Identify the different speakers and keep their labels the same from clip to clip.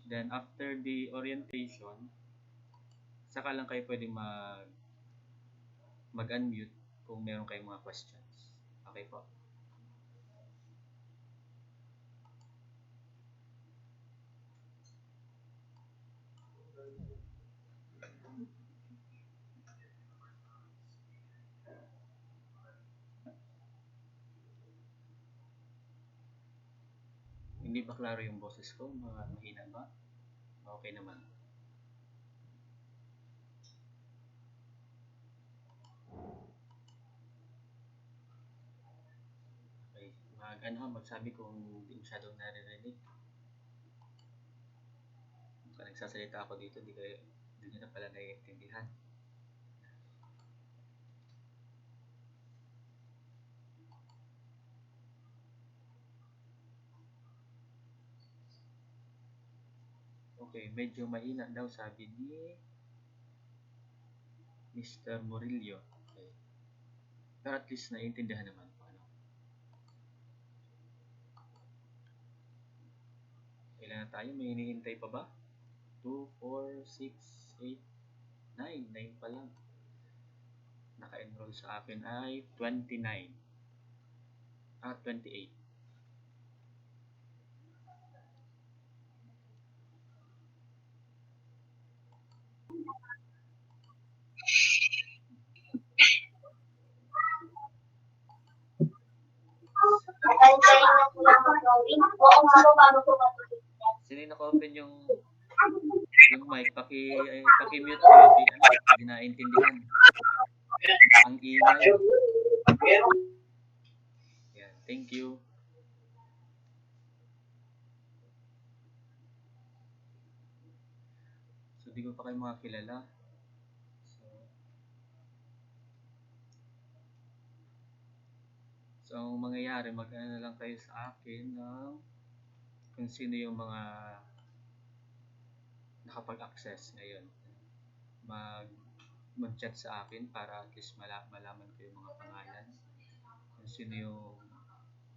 Speaker 1: Then after the orientation, saka lang kayo pwedeng mag-unmute kung meron kayong mga questions. Okay po. Hindi ba klaro yung boses ko? Mahina ba? Okay naman. Okay. Magsabi kung hindi masyadong naririnig. Kung nagsasalita ako dito, hindi nyo na pala naiintindihan. Okay, medyo mahina daw sabi ni Mr. Murillo. Okay. Pero at least naiintindihan naman po. Ano? Kailan na tayo? May hinihintay pa ba? 2, 4, 6, 8, 9. 9 pa lang. Naka-enroll sa akin ay 29. 28. Sino yung naka-open yung mic? Paki-mute ko. Hindi naintindihan. Ang ingay. Yan, thank you. So, di ko pa kayo mga kilala. So, ang mangyayari, mag-ano na lang kayo sa akin ng kung sino yung mga nakapag-access ngayon. Mag-chat sa akin para at least malaman ko yung mga pangalan. Kung sino yung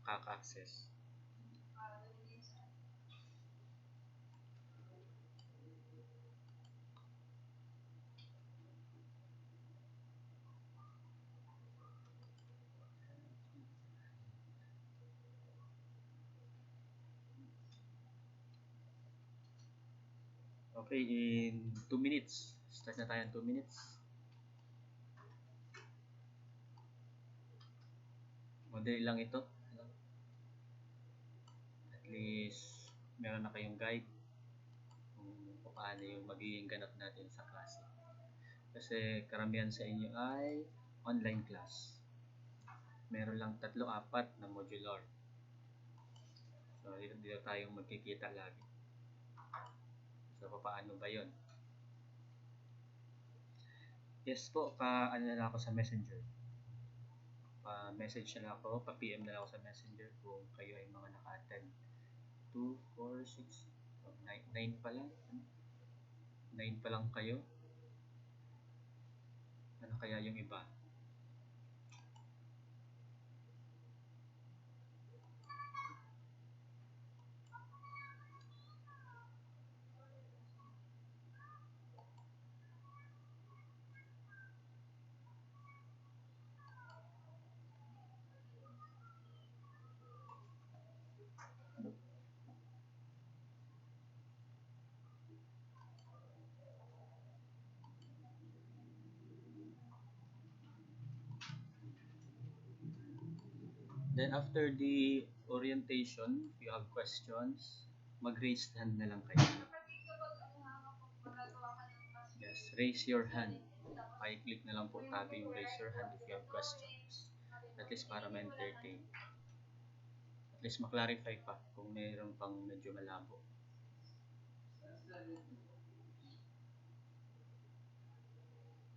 Speaker 1: kaka-access. Okay, in 2 minutes. Start na tayo in 2 minutes. Madali lang ito. At least, meron na kayong guide kung paano yung magiging ganap natin sa klase. Kasi karamihan sa inyo ay online class. Meron lang 3-4 na modular. So, dito tayong magkikita lagi. So, paano ba yun? Yes po, ano na lang ako sa messenger. Pa-message na lang ako, pa-PM na lang ako sa messenger kung kayo ay mga naka-attend. 2, 4, 6, 9 pa lang. 9 pa lang kayo. Ano kaya yung iba? Then after the orientation, if you have questions, mag-raise hand na lang kayo. Yes, raise your hand. I-click na lang po tabi yung raise your hand if you have questions. At least para ma-entertain. At least ma-clarify pa kung mayroon pang medyo malabo.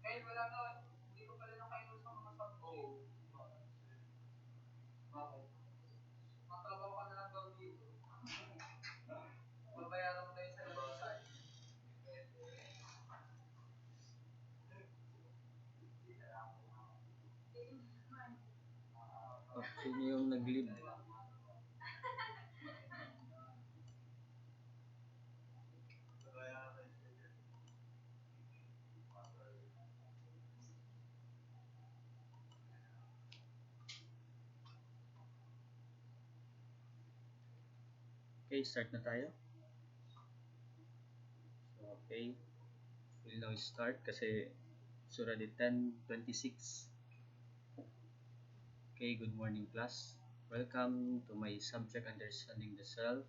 Speaker 2: Ngayon wala na, hindi ko pala nakainol sa mga sabto. Bakit? Matrabaho ka na lang daw dito. Babayaran mo na yung sa dalawang side.
Speaker 1: Sino yung nag-leave? Okay, start na tayo. Okay, we'll now start kasi it's already 10:26. Okay, good morning class. Welcome to my subject understanding the self.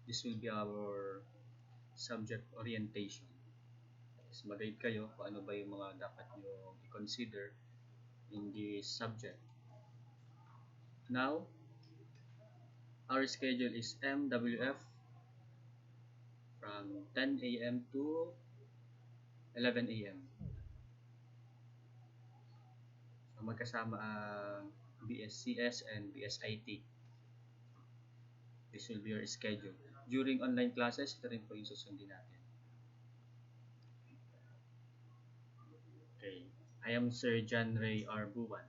Speaker 1: This will be our subject orientation. Is mag-guide kayo kung ano ba yung mga dapat nyo i-consider in this subject. Now, our schedule is MWF from 10 a.m. to 11 a.m. So, magkasama ang BSCS and BSIT. This will be your schedule. During online classes, ito rin po yung susundin natin. Okay. I am Sir John Ray R. Buwan.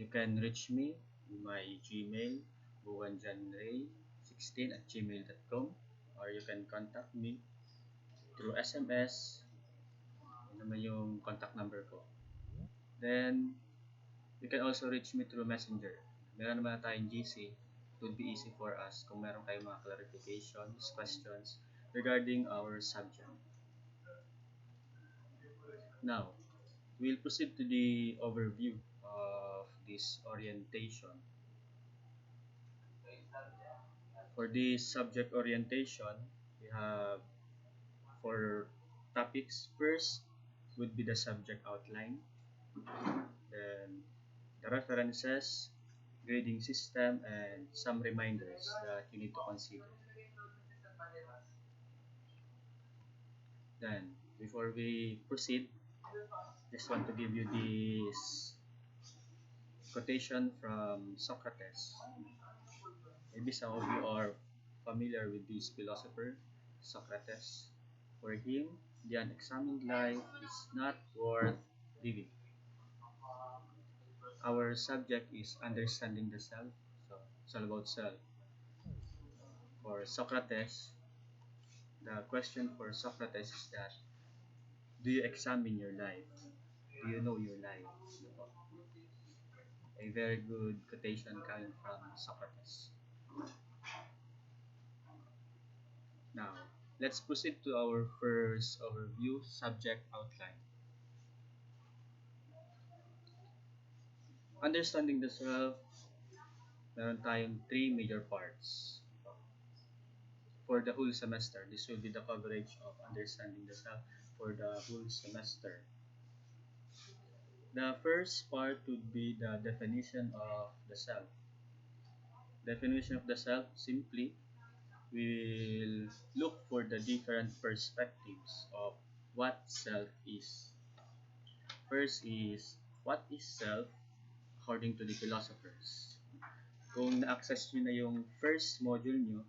Speaker 1: You can reach me in my Gmail, buwanjanray16@gmail.com, or you can contact me through SMS. Yun naman yung contact number ko. Then, you can also reach me through Messenger. Meron naman na tayong GC. It would be easy for us kung meron kayong mga clarifications, questions regarding our subject. Now, we'll proceed to the overview of this orientation. For this subject orientation, we have 4 topics. First would be the subject outline, then the references, grading system, and some reminders that you need to consider. Then, before we proceed, just want to give you this quotation from Socrates. Maybe some of you are familiar with this philosopher, Socrates. For him, the unexamined life is not worth living. Our subject is understanding the self, so it's all about self. For Socrates, the question for Socrates is that, do you examine your life? Do you know your life? A very good quotation coming from Socrates. Now, let's proceed to our first overview, subject outline. Understanding the self, meron tayong 3 major parts. For the whole semester, this will be the coverage of understanding the self for the whole semester. The first part would be the definition of the self. Definition of the self, simply, we will look for the different perspectives of what self is. First is, what is self according to the philosophers? Kung na-access nyo na yung first module nyo,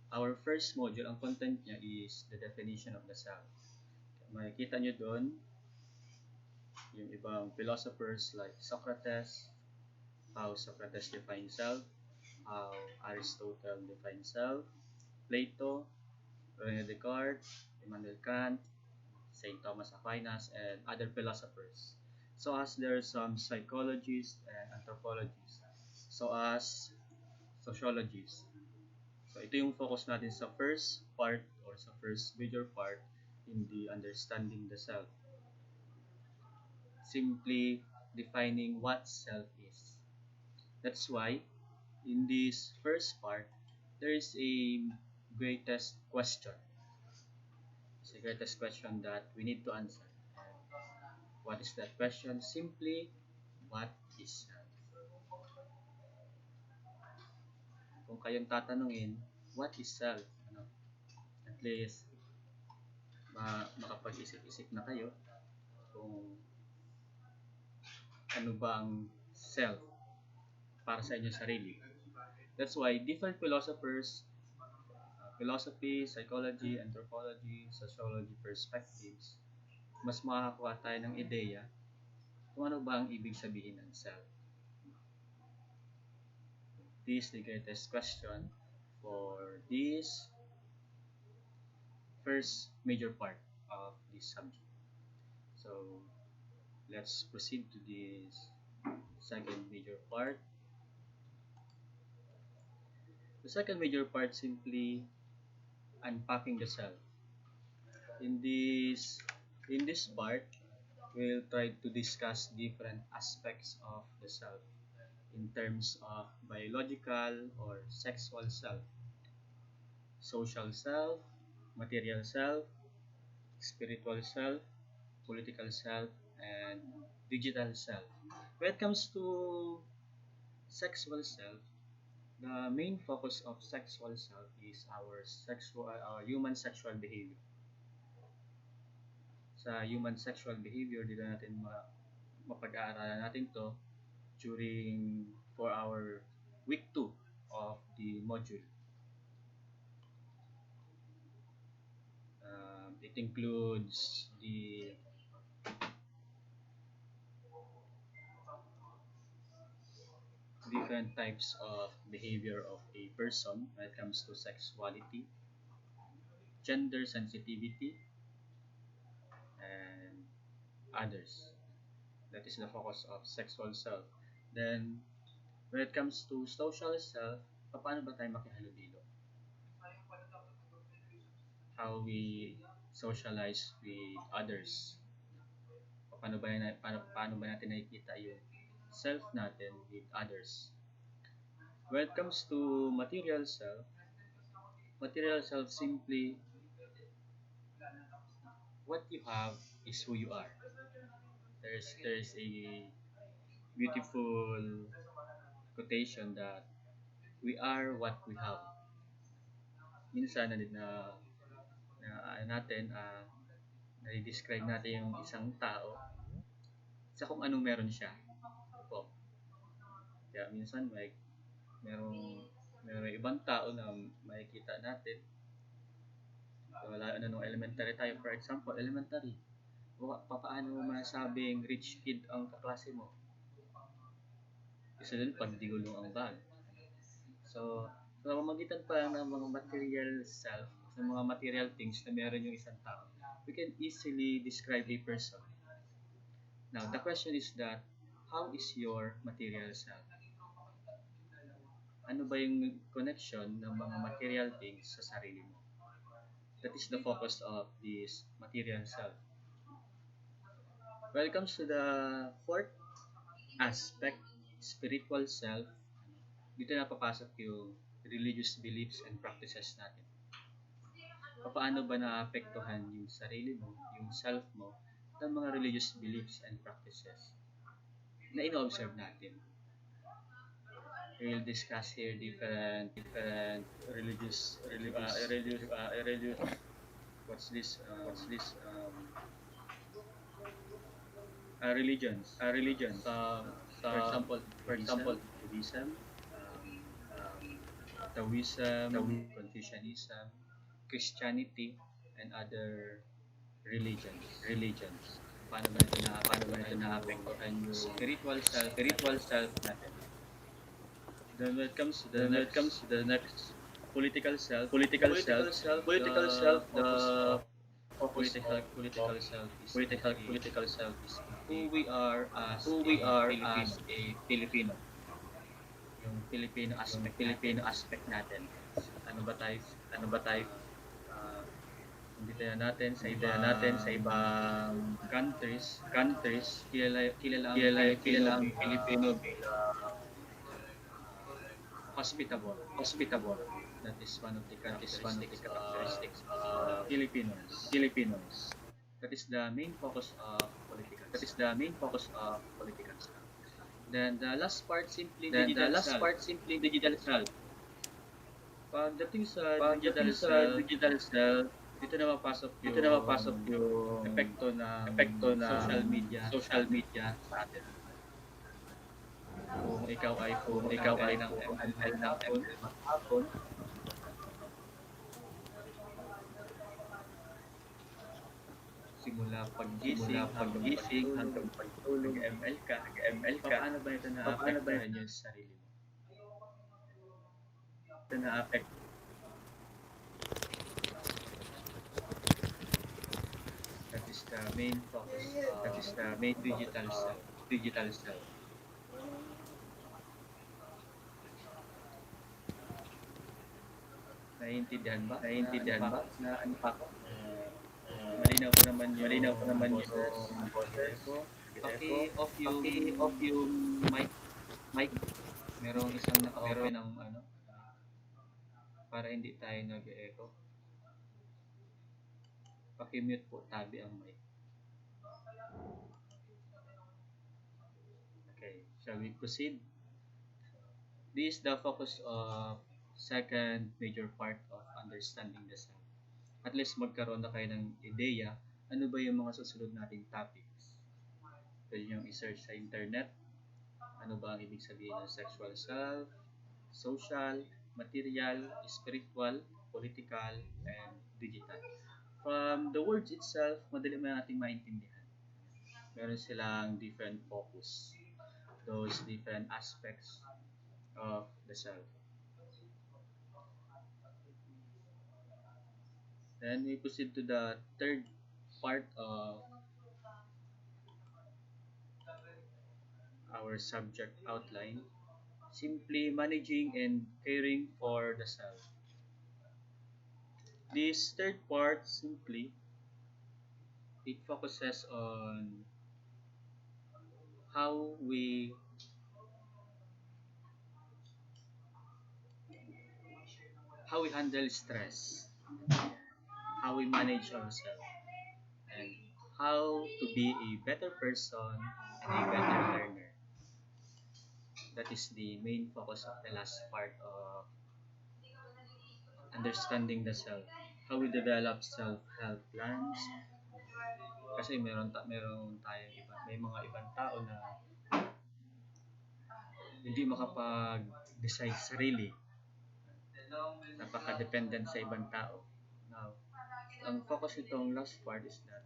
Speaker 1: our first module, ang content niya is the definition of the self. Makikita nyo doon yung ibang philosophers like Socrates, how Socrates defines self, how Aristotle defines self, Plato, René Descartes, Immanuel Kant, St. Thomas Aquinas, and other philosophers. So as there are some psychologists and anthropologists, so as sociologists. So ito yung focus natin sa first part or sa first major part in the understanding the self. Simply defining what self is. That's why in this first part, there is a greatest question. It's a greatest question that we need to answer. What is that question? Simply, what is self? Kung kayong tatanungin, what is self? At least, makapag-isip-isip na kayo kung ano ba ang self para sa inyong sarili. That's why different philosophers, philosophy, psychology, anthropology, sociology perspectives, mas makakakuha tayo ng ideya kung ano ba ang ibig sabihin ng self. This is the greatest question for this first major part of this subject. So, let's proceed to this second major part. The second major part simply unpacking the self. In this in this part, we'll try to discuss different aspects of the self in terms of biological or sexual self, social self, material self, spiritual self, political self, and digital self. When it comes to sexual self, the main focus of sexual self is our human sexual behavior. Sa human sexual behavior, dito natin mapag-aaralan natin to during for our week 2 of the module. It includes the different types of behavior of a person when it comes to sexuality, gender sensitivity, and others. That is the focus of sexual self. Then, when it comes to social self, paano ba tayo makihalubilo? How we socialize with others. Paano ba natin nakikita yung self natin with others? When it comes to material self simply what you have is who you are. There's a beautiful quotation that we are what we have. Minsan na-describe natin yung isang tao sa kung anong meron siya. Po. Kaya minsan merong ibang tao na makikita natin. Wala nung elementary tayo, for example, elementary. Paano mo masabing rich kid ang kaklase mo? Isa din pag di gulong ang bag. So pamamagitan pa lang ng mga material self, sa mga material things na meron yung isang tao, we can easily describe a person. Now, the question is that, how is your material self? Ano ba yung connection ng mga material things sa sarili mo? That is the focus of this material self. When it comes to the fourth aspect, spiritual self, dito na papasok yung religious beliefs and practices natin. Paano ba naapektuhan yung sarili mo, yung self mo, ng mga religious beliefs and practices na ino-observe natin. We'll discuss here different religious what's this religions. For example, Buddhism, Taoism, Confucianism, Christianity, and other religions. Paano ba ito naapektuhan yung spiritual self natin? Then when it comes to the next political self, the political self is who we are as a Filipino. Yung Filipino aspect natin. Ano ba tayo? Imbitahan natin sa ibang countries, kilala ang Filipino bilang hospitable. That is one of the characteristics of Filipinos. That is the main focus of political. Then the last part simply digital self. Pagdating sa digital self, dito na mapasok yung epekto ng social media sa atin. Kung ikaw ay ng hapon, simula paggising hanggang pagtulog, nag-ML ka, paano ba ito na-apektuhan yung sarili mo? Ito na-apektuhan. That is the main focus of digital self. Naiintindihan ba na ano
Speaker 3: Naiintindihan
Speaker 1: pa
Speaker 3: ba
Speaker 1: ako?
Speaker 3: na ano pa ako?
Speaker 1: Malinaw pa naman
Speaker 3: Malinaw pa
Speaker 1: yung
Speaker 3: naman
Speaker 1: boses,
Speaker 3: yung
Speaker 1: hindi
Speaker 3: boses,
Speaker 1: echo.
Speaker 3: hindi echo.
Speaker 1: Paki-off yung
Speaker 3: Paki-off yung
Speaker 1: mic.
Speaker 3: mic.
Speaker 1: Merong isang
Speaker 3: Meron
Speaker 1: naka-open ang ano, para hindi tayo nag-echo. Paki-mute po tabi ang mic. Okay, shall we proceed? This is the focus of second major part of understanding the self. At least magkaroon na kayo ng ideya, ano ba yung mga susunod nating topics. Pwede nyo i-search sa internet, ano ba ang ibig sabihin ng sexual self, social, material, spiritual, political, and digital. From the words itself, madali mo nating maintindihan. Meron silang different focus, those different aspects of the self. Then we proceed to the third part of our subject outline, simply managing and caring for the self. This third part simply it focuses on how we handle stress, how we manage ourselves, and how to be a better person and a better learner. That is the main focus of the last part of understanding the self. How we develop self-help plans. Kasi meron tayong may mga ibang tao na hindi makapag-decide sarili. Napaka-dependent sa ibang tao. Now, ang focus itong last part is that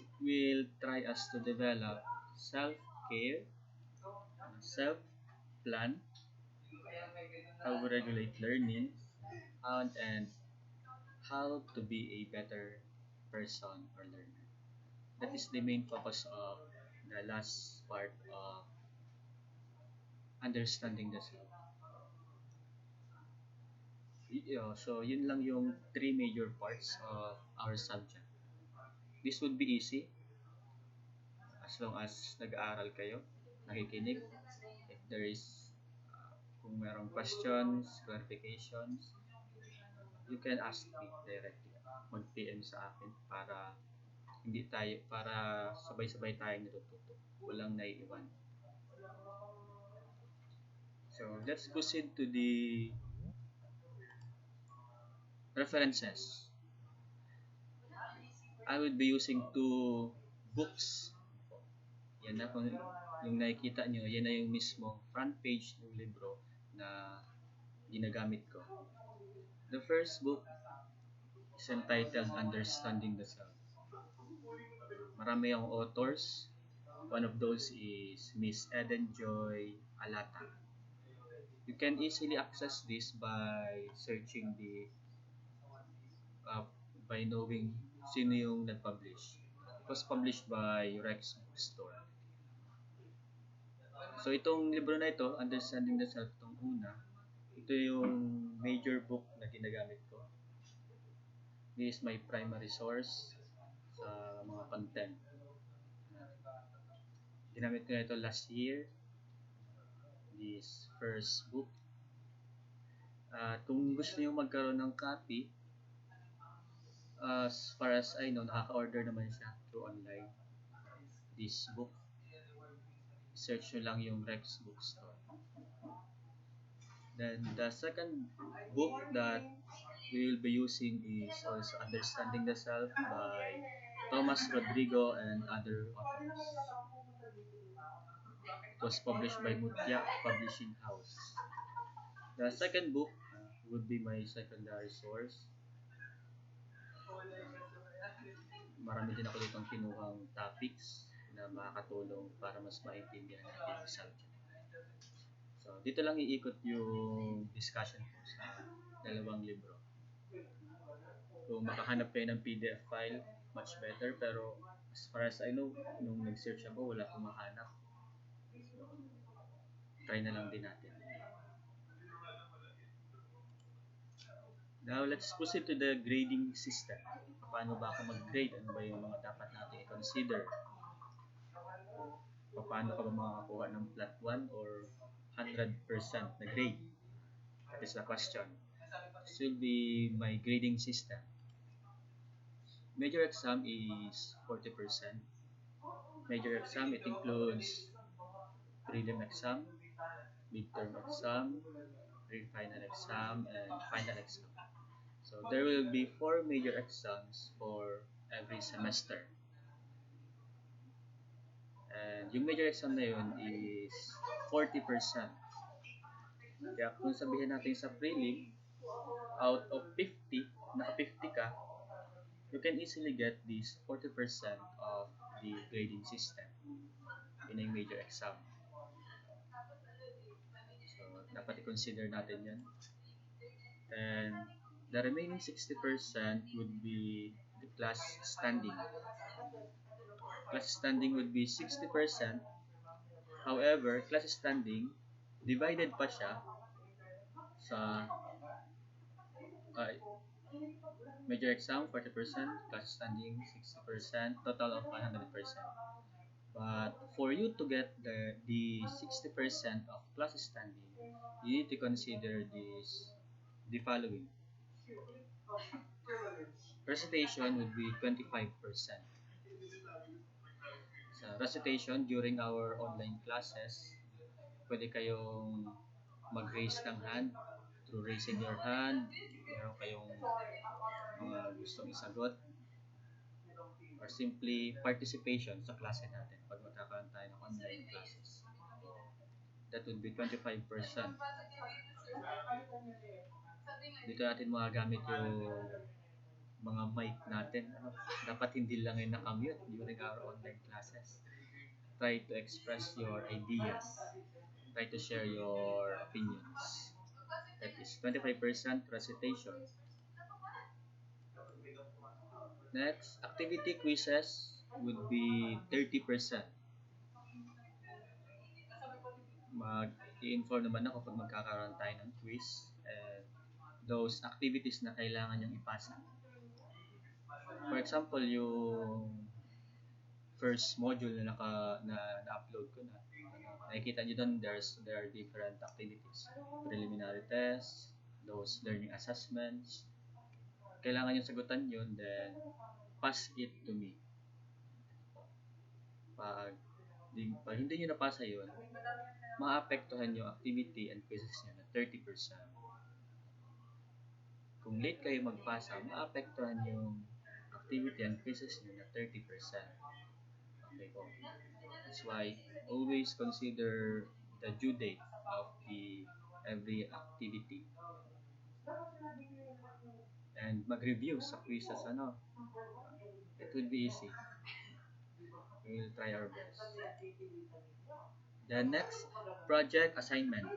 Speaker 1: it will try us to develop self-care, self-plan, how we regulate learning, and how to be a better person or learner. That is the main focus of the last part of understanding the self. So, yun lang yung three major parts of our subject. This would be easy as long as nag-aaral kayo, nakikinig. If there is, kung merong questions, clarifications, you can ask me directly. Mag-PM sa akin para sabay-sabay tayong natututo. Walang naiiwan. So, let's proceed to the references. I will be using two books. Yan na kung yung nakikita nyo, yan na yung mismo front page ng libro na ginagamit ko. The first book is entitled Understanding the Self. Marami yung authors. One of those is Miss Eden Joy Alata. You can easily access this by searching by knowing sino yung nag-publish. It was published by Rex Bookstore. So itong libro na ito, Understanding the Self, itong una, ito yung major book na ginagamit ko. This is my primary source sa mga content. Ginamit ko na ito last year, this first book. Kung gusto niyo magkaroon ng copy, as far as I know, nakaka-order naman siya through online. This book, search nyo lang yung Rex Bookstore. Then the second book that we will be using is also Understanding the Self by Thomas Rodrigo and other authors. It was published by Mutya Publishing House. The second book would be my secondary source. Marami din ako ditong kinuhang topics na makakatulong para mas maintindihan natin yung subject. So, dito lang iikot yung discussion ko sa dalawang libro. Kung makahanap kayo ng PDF file, much better. Pero as far as I know, nung nag-search ako, wala akong mahanap. So, try na lang din natin. Now, let's proceed to the grading system. Paano ba ako mag-grade? Ano ba yung mga dapat natin i-consider? Paano ka ba makakakuha ng flat 1 or 100% na grade? That is the question. This will be my grading system. Major exam is 40%. Major exam, it includes prelim exam, midterm exam, pre-final exam, and final exam. So there will be 4 major exams for every semester. And yung major exam na yun is 40%. Kaya kung sabihin natin sa prelim, out of 50, naka 50 ka, you can easily get this 40% of the grading system in a major exam. So, dapat i-consider natin yan. And the remaining 60% would be the class standing. Class standing would be 60%. However, class standing, divided pa siya sa major exam 40%, class standing 60%, total of 100%. But for you to get the 60% of class standing, you need to consider the following. Recitation would be 25%. Sa recitation, during our online classes, pwede kayong mag-raise ng hand. Through raising your hand, meron kayong mga gustong isagot, or simply participation sa klase natin pag magkakaroon tayo ng online classes. That would be 25%. Dito natin magagamit yung mga mic natin. Dapat hindi lang yung nakamute during our online classes. Try to express your ideas. Try to share your opinions. That is 25% recitation. Next, activity quizzes would be 30%. Mag-i-inform naman ako pag magkakaroon tayo ng quiz and those activities na kailangan niyong ipasa. For example, yung first module na na-upload ko na. Nakikita niyo doon, there are different activities. Preliminary tests, those learning assessments. Kailangan niyo sagutan yun, then pass it to me. Pag hindi niyo napasa yun, maapektuhan yung activity and quizzes niyo na 30%. Kung late kayo magpasa, maapektuhan yung activity and quizzes niyo na 30%. Okay po. That's why always consider the due date of every activity. And mag-review sa quizzes it will be easy. We will try our best. The next, project assignment.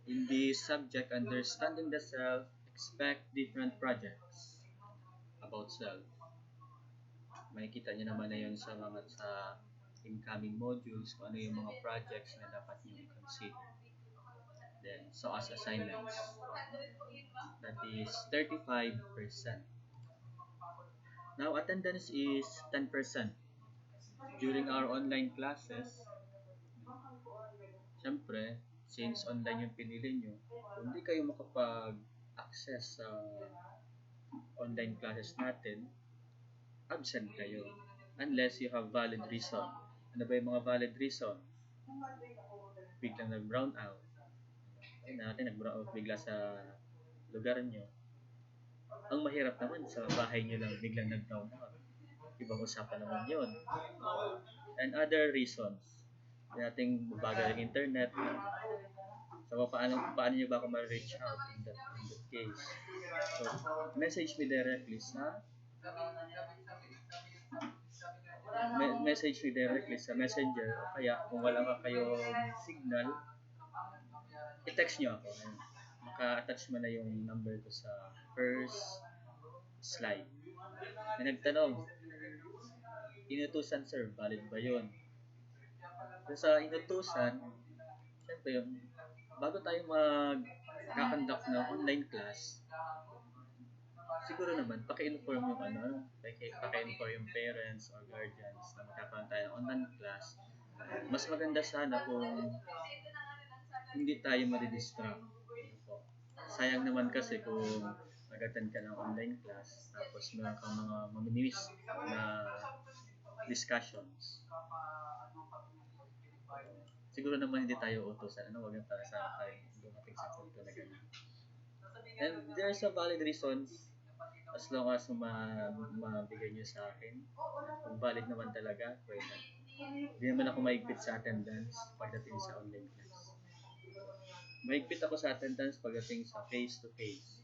Speaker 1: In the subject understanding the self, expect different projects about self. Makikita niyo naman na yun sa incoming modules kung ano yung mga projects na dapat niyo i-consider. Then, so as assignments, that is 35%. Now, attendance is 10%. During our online classes, syempre, since online yung pinili nyo, kung hindi kayo makapag-access sa online classes natin, absent kayo. Unless you have valid reason. Ano ba yung mga valid reason? Biglang nag-brown out. Nag-brown out bigla sa lugar nyo. Ang mahirap naman sa bahay nyo lang biglang nag-brown out. Ibang usapan naman yun. And other reasons. Nating mabagal ang internet. So, paano nyo ba ako ma-reach out in that case? So, message me directly sa messenger, o kaya kung wala ka kayong signal, i-text nyo ako. Maka-attach mo na yung number ko sa first slide. May nagtanong, inutusan sir, valid ba yun? So sa inutusan, syempre bago tayo kakandak ng online class, siguro naman, paki-inform yung paki-inform yung parents or guardians na magkakaroon tayo ng online class. Mas maganda sana kung hindi tayo madidistract. Sayang naman kasi kung mag-attend ka ng online class, tapos meron kang mga maminimis na discussions. Siguro naman hindi tayo utosan, wag na para sa tayo dumating sa punto na ganun. And there's a valid reasons as long as mabigay nyo sa akin. Kung valid naman talaga, pwede. Hindi naman ako maigpit sa attendance pagdating sa online class. Maigpit ako sa attendance pagdating sa face-to-face.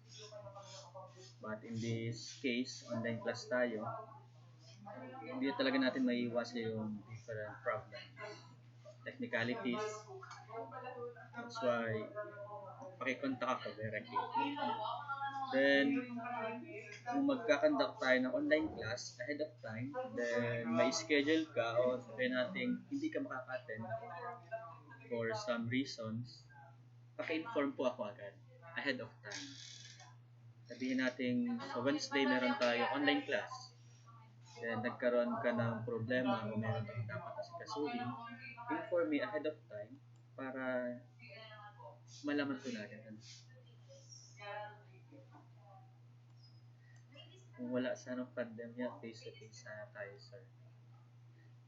Speaker 1: But in this case, online class tayo, hindi talaga natin maiiwas yung different problems, technicalities. That's why pakikontak ako directly. Then, kung magkakandak tayo ng online class ahead of time, then may schedule ka o sabihin natin hindi ka makaka-attend for some reasons, paki-inform po ako agad ahead of time. Sabihin natin sa Wednesday meron tayo online class, then nagkaroon ka ng problema o meron kang dapat asikasuhin, inform me ahead of time para malaman ko na agad. Kung wala sanang pandemya, face-to-face sana tayo, sir.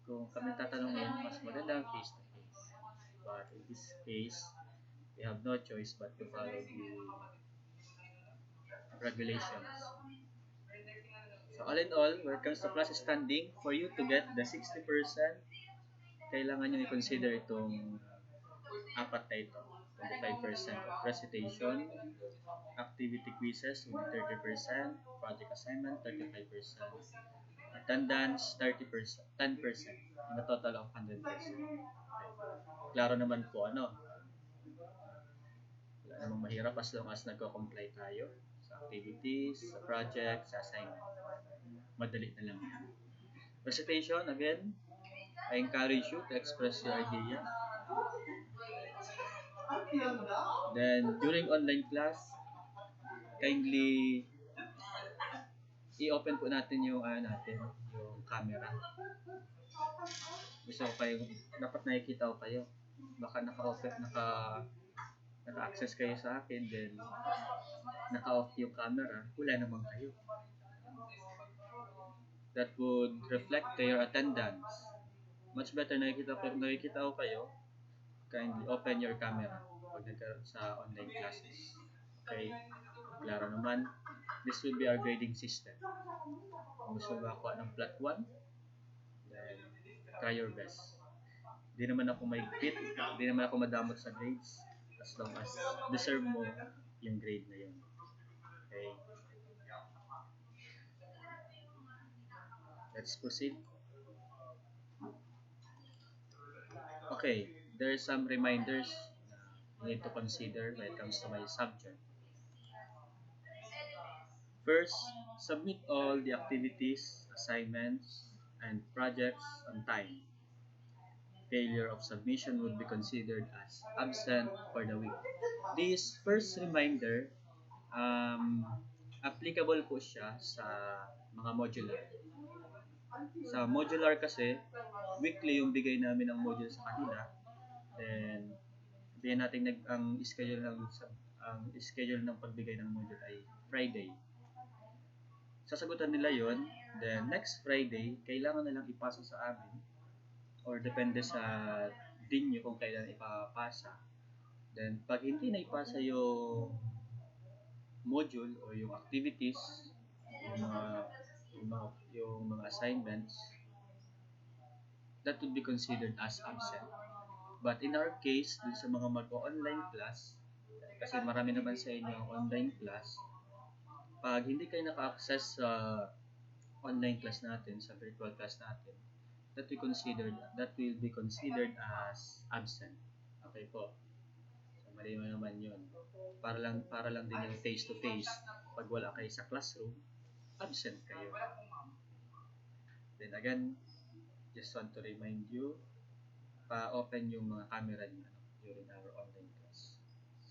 Speaker 1: Kung kami tatanong ngayon, mas maganda ang face-to-face. But in this case, we have no choice but to follow the regulations. So all in all, when it comes to class standing, for you to get the 60%, kailangan nyo i-consider itong apat na ito. 25% of recitation, activity quizzes with 30%, project assignment 35%, attendance 10%, in a total of 100%. Klaro naman po wala namang mahirap as long as nagko-comply tayo sa activities, sa project, sa assignment. Madali na lang. Recitation, again, I encourage you to express your ideas. Then, during online class, kindly i-open po natin yung yung camera. Gusto ko kayo, dapat nakikita ko kayo. Baka naka-access kayo sa akin, then naka-off yung camera, wala naman kayo. That would reflect to your attendance. Much better nakikita ko kayo, kindly open your camera pag nagkaroon sa online classes. Okay? Klaro naman, this will be our grading system. Kung gusto mo makakuha ng flat 1, then try your best. Di naman ako maigpit, di naman ako madamot sa grades, as long as deserve mo yung grade na yun. Okay? Let's proceed. Okay, there are some reminders you need to consider when it comes to my subject. First, submit all the activities, assignments, and projects on time. Failure of submission would be considered as absent for the week. This first reminder, applicable po siya sa mga modular. Sa modular kasi, weekly yung bigay namin ng module sa kanila. Then, sabihin natin ang schedule ng pagbigay ng module ay Friday. Sasagutan nila yon, then next Friday, kailangan nilang ipasa sa amin or depende sa din nyo kung kailan ipapasa. Then, pag hindi na ipasa yung module o yung activities, yung mga assignments, that would be considered as absent. But in our case, dun sa mga mag-online class, kasi marami naman sa inyo ang online class, pag hindi kayo naka-access sa online class natin, sa virtual class natin, that will be considered as absent. Okay po. So, mali mo naman yun. Para lang din yung face-to-face. Pag wala kayo sa classroom, absent kayo. Then again, just want to remind you, pa-open yung mga camera niyo during our online class.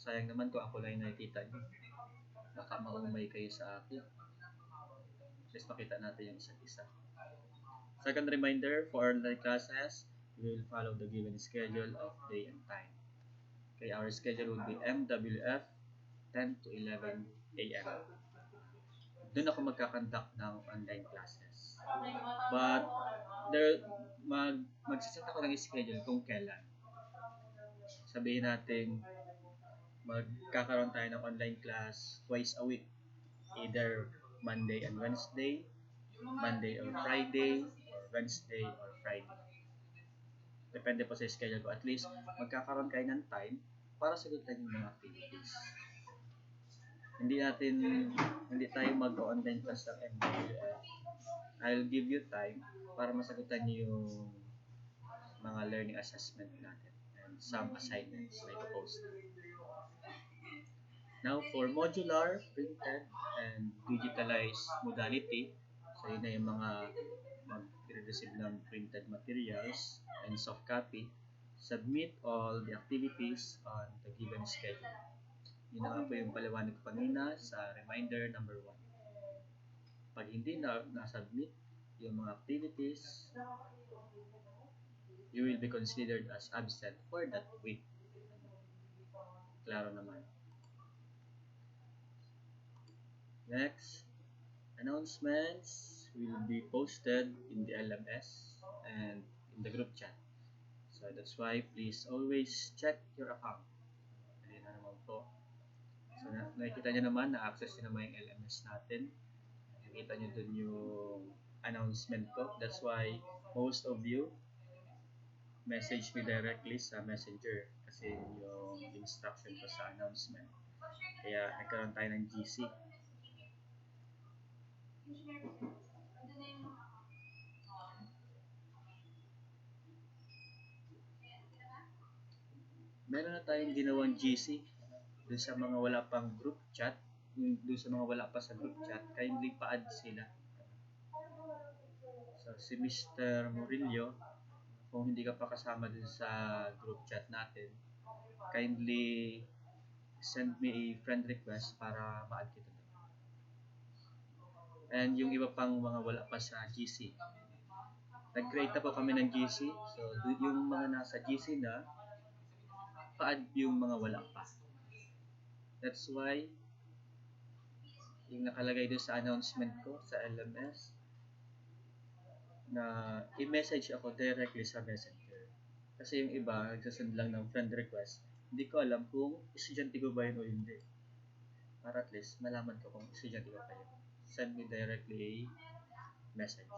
Speaker 1: sayang naman kung ako lang yung nakikita nyo. Baka maumay kayo sa akin. Please makita natin yung isa't isa. Second reminder, for online classes, we will follow the given schedule of day and time. Okay, our schedule will be MWF 10 to 11 a.m. Doon ako magkakandak ng online classes. But magsiset ako ng schedule kung kailan. Sabihin natin, magkakaroon tayo ng online class twice a week. Either Monday and Wednesday, Monday or Friday, or Wednesday or Friday. Depende po sa schedule ko. At least, magkakaroon kayo ng time para sagutan yung mga activities. Hindi tayo mag-online class ng MWF. I'll give you time para masagutan niyo yung mga learning assessment natin and some assignments na ipopost. Now, for modular, printed, and digitalized modality, so yun na yung mga mag-receive ng printed materials and soft copy, submit all the activities on the given schedule. Yun na nga po yung paliwanag ko kanina sa reminder number 1. Pag hindi na-submit yung mga activities, you will be considered as absent for that week. Klaro naman. Next, announcements will be posted in the LMS and in the group chat. So that's why please always check your account. Ayun na naman po. So nakikita nyo naman, na-access nyo naman yung LMS natin. Nakikita nyo dun yung announcement ko. That's why most of you message me directly sa messenger kasi yung instruction ko sa announcement. Kaya nagkaroon tayo ng GC. Meron na tayong ginawang GC doon sa mga wala pang group chat. Doon sa mga wala pa sa group chat, kindly pa-add sila. So si Mr. Murillo, kung hindi ka pa kasama dun sa group chat natin, kindly send me a friend request para ma-add kita doon. And yung iba pang mga wala pa sa GC, nag-create na po kami ng GC. So yung mga nasa GC na, pa-add yung mga wala pa. That's why yung nakalagay doon sa announcement ko sa LMS na i-message ako directly sa messenger. Kasi yung iba, nagsasend lang ng friend request. Hindi ko alam kung estudyante ko ba yun o hindi. Para at least malaman ko kung estudyante ko kayo. Send me directly a message.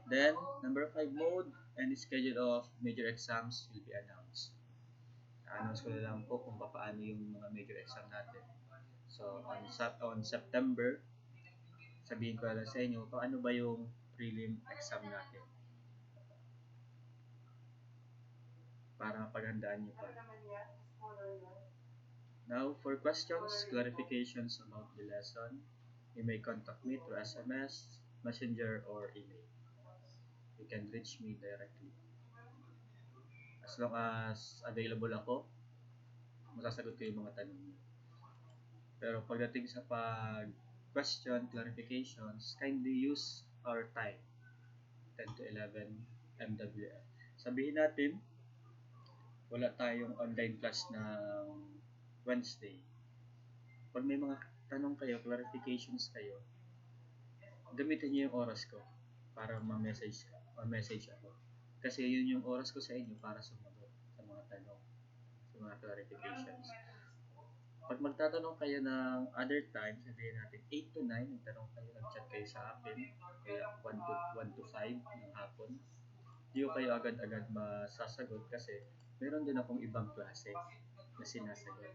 Speaker 1: Then, number 5 mode and schedule of major exams will be announced. Announce ko na lang po kung paano yung mga major exam natin. So, on September, sabihin ko lang sa inyo kung ano ba yung prelim exam natin. Para mapaghandaan nyo pa. Now, for questions, clarifications about the lesson, you may contact me through SMS, Messenger, or email. You can reach me directly. As long as available ako, masasagot ko yung mga tanong niyo. Pero pagdating sa question, clarifications, kindly use our time, 10 to 11 MWF. Sabihin natin, wala tayong online class ng Wednesday. Pag may mga tanong kayo, clarifications kayo, gamitin niyo yung oras ko para ma-message ako. Kasi yun yung oras ko sa inyo para sumagot sa mga tanong, sa mga clarifications. Pag magtatanong kayo ng other time, sabihin natin 8 to 9, nagtanong kayo, nag-chat kayo sa akin, kaya 1 to 5 ng hapon, hindi ko kayo agad-agad masasagot kasi meron din akong ibang klase na sinasagot.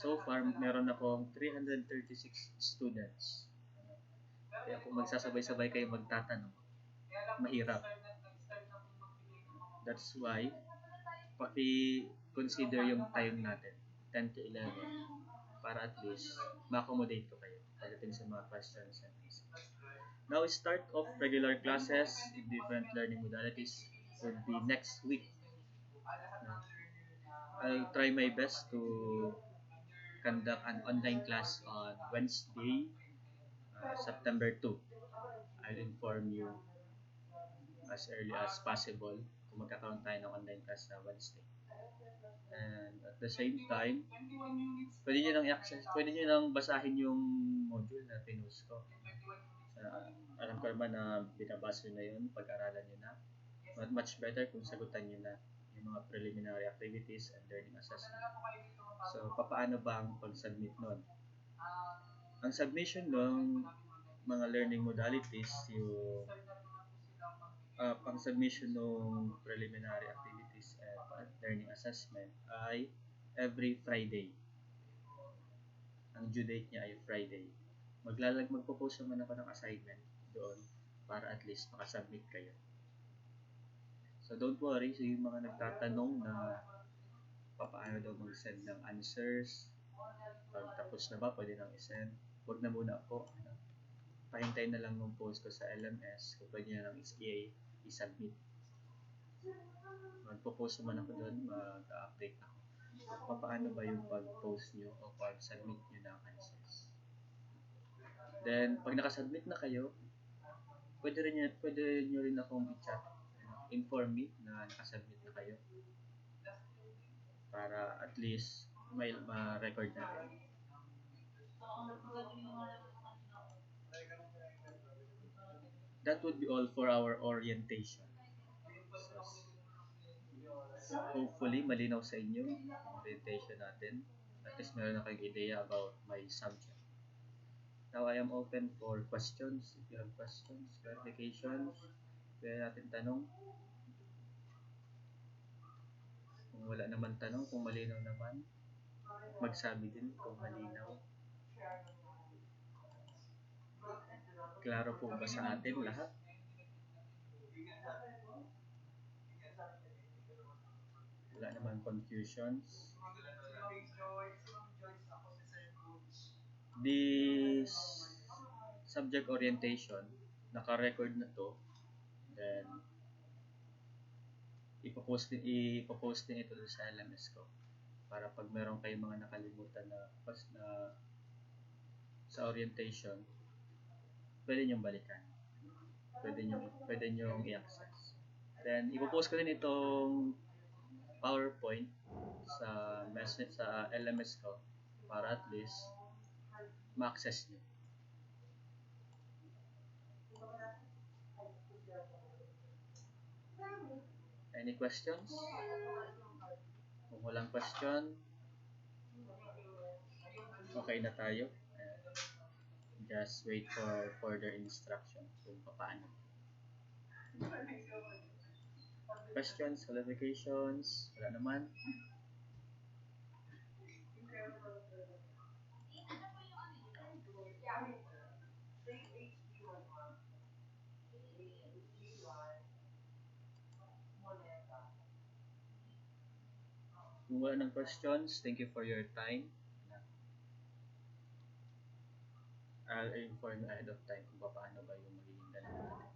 Speaker 1: So far, meron akong 336 students. Kaya kung magsasabay-sabay kayo magtatanong, mahirap. That's why, paki-consider yung time natin, 10 to 11, para at least ma-accommodate ko kayo pagdating sa mga questions and answers. Now, start of regular classes in different learning modalities will be next week. I'll try my best to conduct an online class on Wednesday, September 2. I'll inform you as early as possible kung magkakaroon tayo ng online class na Wednesday. And at the same time, pwede nyo nang i-access, pwede nyo nang basahin yung module na pinost ko. Alam ko naman na binabasa nyo na yun, pag-aralan nyo na. But much better kung sagutan nyo na yung mga preliminary activities and learning assessment. So, paano ba ang pag-submit nun? Ang submission ng mga learning modalities, yung pang-submission ng preliminary activities and learning assessment ay every Friday. Ang due date niya ay Friday. Magpo-post naman ako ng assignment doon para at least makasubmit kayo. So don't worry, so yung mga nagtatanong na paano daw mag-send ng answers, pag tapos na ba, pwede nang i-send. Huwag na muna po. Pahintayin na lang ng post ko sa LMS kung pwede nyo lang i-submit. Magpo-post naman ako doon, mag-update ako. Paano ba yung pag-post nyo o pag-submit nyo ng answers. Then, pag nakasubmit na kayo, pwede nyo rin akong i-chat. Inform me na nakasubmit na kayo. Para at least may ma-record natin. That would be all for our orientation. So, hopefully, malinaw sa inyo ang orientation natin. At least meron na kayong idea about my subject. Now, I am open for questions. If you have questions, clarifications, pwede natin tanong. Kung wala naman tanong, kung malinaw naman, magsabi din kung malinaw. Klaro po ba sa atin lahat? Wala naman confusions. This subject orientation, naka-record na to. Then, ipopost din ito sa LMS ko para pag meron kayong mga nakalimutan na sa orientation, pwede nyong balikan, pwede nyong i-access. Then ipopost ko din itong PowerPoint sa LMS ko para at least ma-access nyo. Any questions? Kung walang question, okay na tayo. Just wait for further instruction kung paano. Questions, clarifications, wala naman. Kung wala ng questions, thank you for your time. I'll inform you ahead of time kung paano ba yung magiging ganun natin.